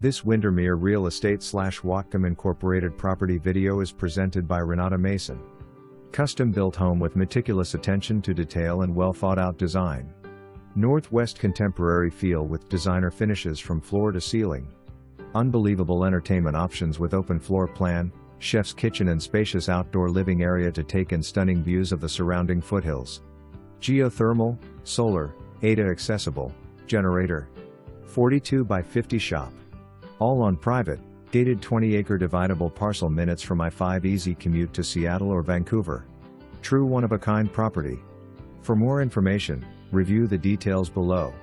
This Windermere Real Estate / Whatcom Incorporated property video is presented by Renata Mason. Custom-built home with meticulous attention to detail and well-thought-out design. Northwest contemporary feel with designer finishes from floor to ceiling. Unbelievable entertainment options with open floor plan, chef's kitchen and spacious outdoor living area to take in stunning views of the surrounding foothills. Geothermal, solar, ADA accessible, generator. 42 by 50 shop. All on private, gated 20-acre dividable parcel minutes from I-5 easy commute to Seattle or Vancouver. True one-of-a-kind property. For more information, review the details below.